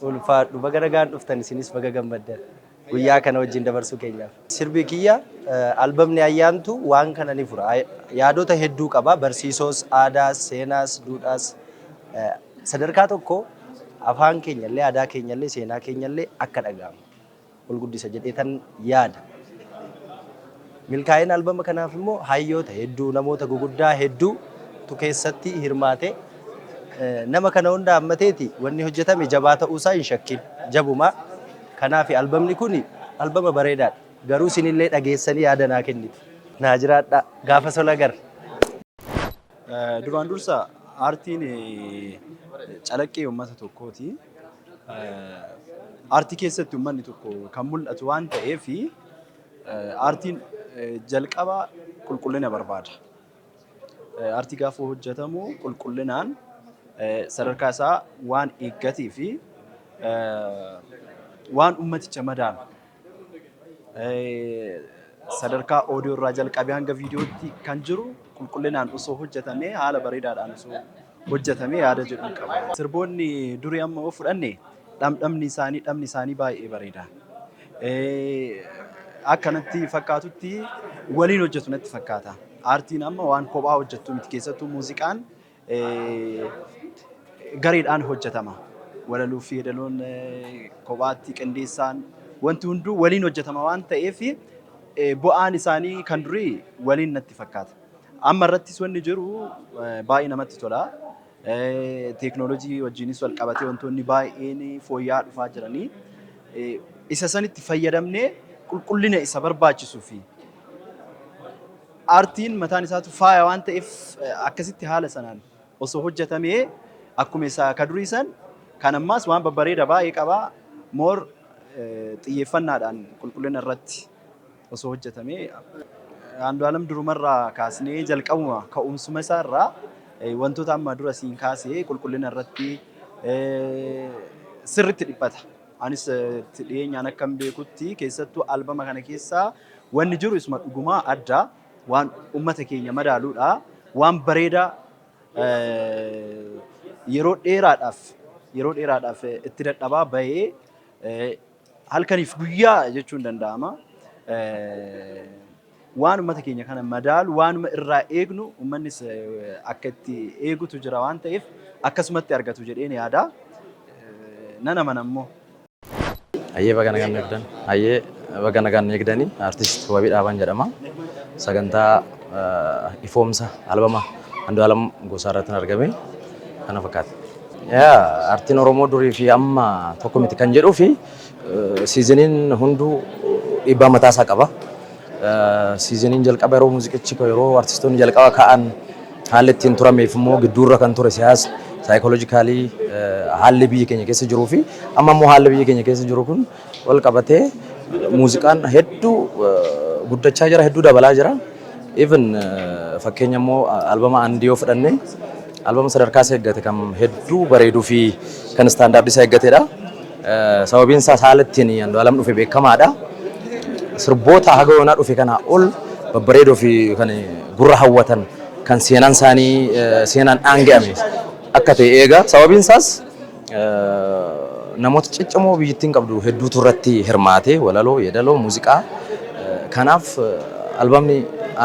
ulfaadhu baga nagaan dhuftan isinis baga gammaddan guyyaa kana wajjin dabarsuu keenyaaf. Sirbi kiyya albamni ayyaantu waan kana ni fura. Yaadota hedduu qaba. Barsiisoos, aadaas, seenaas, duudhaas sadarkaa tokko afaan keenyallee, aadaa keenyallee, seenaa keenyallee akka dhaga'amu ol guddisa jedhee tan yaada. Milkaa'ina albama kanaaf immoo hayyoota hedduu, namoota guguddaa hedduutu keessatti hirmaate. Nama kana hunda hammateeti wanni hojjetame jabaa ta'uusaa hin shakkin. Jabuma. Kanaaf albamni kun albama bareedaadha. Garuu isinillee dhageessanii yaada naa kennitu. Naa jiraadha. Gaafa sola gar. Duraan dursa aartiin calaqqee uummata tokkooti. Aartii keessatti uummanni tokko kan mul'atu waan ta'eef aartiin jalqaba qulqullina barbaada. Aartii gaafa hojjetamu qulqullinaan sadarkaa isaa waan eeggatee fi waan ummaticha madaalu sadarkaa oodiyoo irraa jalqabee hanga viidiyootti kan jiru qulqullinaan osoo hojjetamee haala bareedaadhaan osoo hojjetamee yaada jedhu qaba. Sirboonni durii amma yoo fudhanne dhamdhamni isaanii baay'ee bareeda. Akkanatti fakkaatutti waliin hojjetu natti fakkaata. Aartiin amma waan kophaa hojjettu miti keessattuu muuziqaan gareedhaan hojjetama. Walaluu fi yeedaloon kophaatti qindeessaan wanti hunduu waliin hojjetama waan ta'eef bu'aan isaanii kan durii waliin natti fakkaata. Amma irrattis wanni jiru baay'ee namatti tola. Teeknooloojii wajjinis wal qabatee wantoonni baay'een fooyya'aa dhufaa jiranii isa sanitti fayyadamnee qulqullina isa barbaachisuu fi aartiin mataan isaatu faaya waan ta'eef akkasitti haala sanaan osoo hojjetamee akkuma isaa ka durii san kan ammaas waan babbareeda baay'ee qabaa moor xiyyeeffannaadhaan qulqullina irratti osoo hojjetamee Andu'aalam durumarraa kaasnee jalqabuma ka'umsuma isaa irraa wantoota amma dura siin kaasee qulqullina irratti sirriitti dhiphata. Anis dhiyeenyaan akkam beekutti keessattuu albama kana keessaa wanni jiru isuma dhugumaa addaa waan uummata keenya madaaluudha. Waan bareedaa yeroo dheeraadhaaf itti dadhabaa bahee halkaniif guyyaa jechuun danda'ama. Waan uummata keenya kana madaalu waanuma irraa eegnu uummannis akka itti eegutu jira waan ta'eef akkasumatti argatu jedheen yaada. Nan amana immoo. Hayyee baga nagaan eegdan. Hayyee baga nagaan eegdani. Artist Wabii Dhaabaan jedhama. Sagantaa ifoomsa albama Andu'aalam Gosaa irratti argame kana fakkaata. Aartiin Oromoo durii fi amma tokko miti kan jedhuu fi siiziniin hunduu dhiibbaa mataa isaa qaba. Siiziniin jalqaba yeroo muuziqichi yeroo artistoonni jalqaba ka'an haalli ittiin turameef immoo gidduurra kan ture siyaasa saayikooloojikaalii haalli biyya keenya keessa jiruu fi amma immoo haalli biyya keenya keessa jiru kun wal qabatee muuziqaan hedduu guddachaa jira, hedduu dabalaa jira. Even fakkeenya immoo albama Andii yoo fudhanne albama sadarkaa isaa eeggate kan hedduu bareeduu fi kan istaandaardii isaa eeggatedha. Sababiin isaas haala ittiin Andu'aalam dhufe beekamaadha. Sirboota haga yoonaa dhufe kanaa ol babbareedoo fi kan gurra hawwatan kan seenaan isaanii seenaan dhaange'ame akka ta'e eega. Sababiin isaas namoota ciccimoo biyyattiin qabdu hedduutu irratti hirmaate walaloo, yeedaloo, muuziqaa. Kanaaf albamni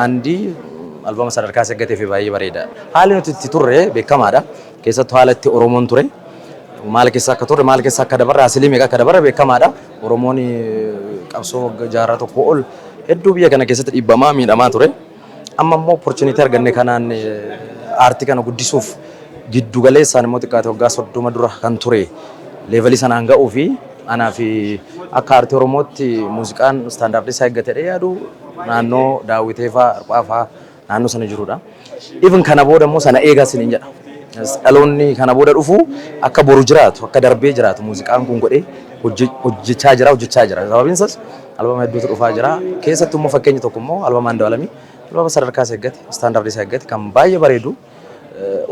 Andii albama sadarkaa isaa eeggatee fi baay'ee bareeda. Haalli nuti itti turre beekamaadha. Keessattuu haala itti Oromoon ture. Maal keessa akka turre, maal keessa akka dabarre, asilii meeqa akka dabarre beekamaadha. Oromoon qabsoo jaarraa tokko ol hedduu biyya kana keessatti dhiibbamaa miidhamaa ture. Amma immoo opportunity arganne kanaan aartii kana guddisuuf giddu galeessaan immoo xiqqaate waggaa 30 dura kan ture leevalii sanaan ga'uu fi anaa fi akka aartii Oromootti muuziqaan istaandaardii isaa eeggatee yaadu naannoo Daawitee fa'aa, Hirphaa fa'aa naannoo sana jirudha. Even kana booda immoo sana eegaa siniin jedha. Dhaloonni kana booda dhufu akka boru jiraatu, akka darbee jiraatu muuziqaan kun godhee hojjechaa jira. Sababiin isaas albama hedduutu dhufaa jira. Keessattuu immoo fakkeenya tokko immoo albama Andu'aalamii albama sadarkaa isaa eeggate, istaandaardii isaa eeggate kan baay'ee bareedu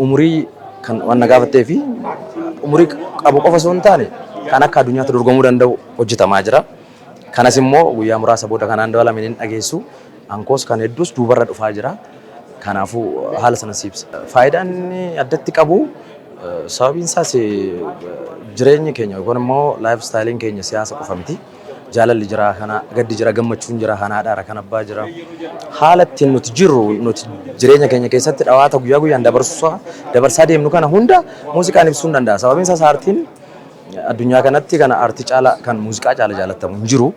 umurii kan waan gaafattee fi umurii qabu qofa osoo hin taane kan akka addunyaatti dorgomuu danda'u hojjetamaa jira. Kanas immoo guyyaa muraasa booda kan Andu'aalamiin dhageessu ankoos kan hedduus duubarra dhufaa jira. Kanaafuu haala sana siibsa. Faayidaan addatti qabu Sababiin isaas jireenyi keenya yookaan immoo laayif staayiliin keenya siyaasa qofa miti. Jaalalli jira, kana gaddi jira, gammachuun jira, haadhaadha, kan abbaa jira. Haala ittiin nuti jirru nuti jireenya keenya keessatti dhawaata guyyaa guyyaan dabarsaa deemnu kana hunda muuziqaan ibsuu ni danda'a. Sababiin isaas aartiin addunyaa kanatti kana aartii caalaa kan muuziqaa caalaa jaallatamu hin jiru.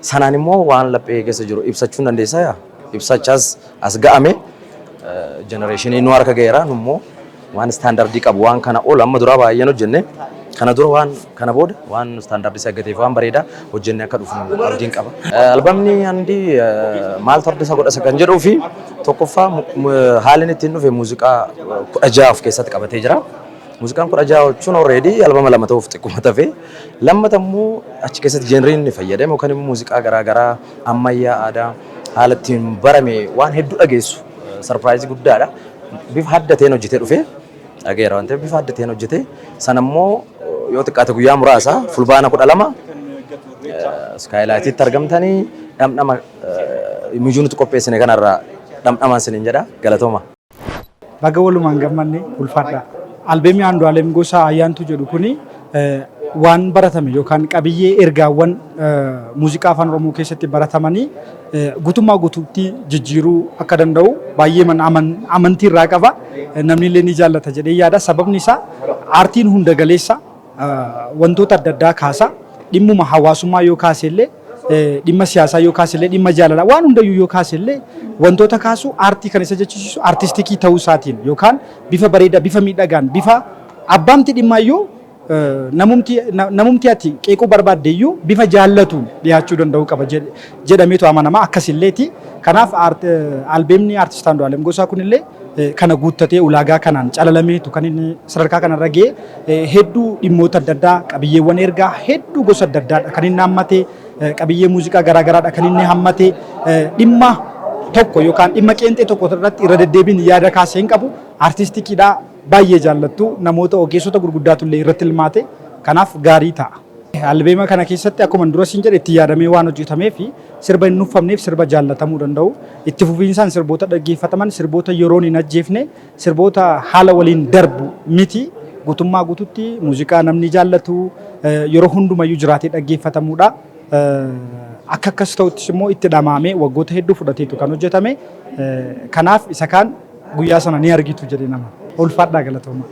Sanaan immoo waan laphee keessa jiru ibsachuu ni dandeessaa. Ibsachaas as ga'ame jenereeshinii nu harka ga'eera. Nummoo waan istaandardii qabu waan kana ol amma duraa baay'een hojjenne. Kana dura waan kana booda waan istaandardii saggateef waan bareedaa hojjennee akka dhufnu abdiin qaba. Albamni handi maal torba isa godha kan jedhuu fi tokkoffaa haalli ittiin dhufe muuziqaa 16 of keessatti qabatee jira. Muuziqaan 16 jechuun already albama lama ta'uuf xiqquma tafe. Lammata immoo achi keessatti jeenriin ni fayyadame yookaan immoo muuziqaa garaagaraa ammayyaa aadaa haala ittiin barame waan hedduu dhageessu sarpiraayizii guddaadha. Bifa addateen hojjetee dhufe. Dhageera waan ta'eef bifa addateen hojjetee sana immoo yoo xiqqaate guyyaa muraasa fulbaana 12 Skylight'itti argamtanii dhamdhama mijuu nuti qopheessine kanarraa dhamdhamaan isiniin jedha galatooma. Baga walumaan gammanne ulfaadha. Albeemii Andu'aalem Gosaa Ayyaantuu jedhu kuni waan baratame yookaan qabiyyee ergaawwan muuziqaa afaan Oromoo keessatti baratamanii guutummaa guutuutti jijjiiruu akka danda'u baay'ee amantii irraa qaba. Namni illee ni jaallata jedhee yaada. Sababni isaa aartiin hunda galeessa wantoota adda addaa kaasa. Dhimmuma hawaasummaa yoo kaase illee dhimma siyaasaa yoo kaase illee dhimma jaalalaa waan hundayyuu yoo kaase illee wantoota kaasu aartii kan isa jechisiisu aartistikii ta'uu isaatiin yookaan bifa bareedaa bifa miidhagaan bifa abbaamti dhimmaayyuu namumti ati qeequu barbaaddeeyyuu bifa jaallatuun dhiyaachuu danda'u qaba jedhameetu amanama akkasilleeti. Kanaaf albeemni aartist Andu'aalem Gosaa kunillee kana guuttatee ulaagaa kanaan calalameetu kan inni sadarkaa kanarra ga'e hedduu dhimmoota adda addaa qabiyyeewwan ergaa hedduu gosa adda addaadha kan inni hammatee qabiyyee muuziqaa garaagaraadha kan inni hammatee dhimma tokko yookaan dhimma qeenxee tokko irratti irra deddeebiin yaada kaasee hin qabu aartistikiidhaa baay'ee jaallattu namoota ogeessota gurguddaatu illee irratti hirmaate kanaaf gaarii ta'a. Albeema kana keessatti akkuma dura siin jedhe itti yaadamee waan hojjetamee fi sirba hin nuffamneef sirba jaallatamuu danda'u. Itti fufiinsaan sirboota dhaggeeffataman sirboota yeroon hin ajjeefne sirboota haala waliin darbu miti guutummaa guututti muuziqaa namni jaallatu yeroo hundumayyuu jiraatee dhaggeeffatamuudha. Akka akkas ta'uttis immoo itti dhamaamee waggoota hedduu fudhateetu kan hojjetame. Kanaaf isa kaan guyyaa sana ni argitu jedhee nama ulfaadhaa galatooma.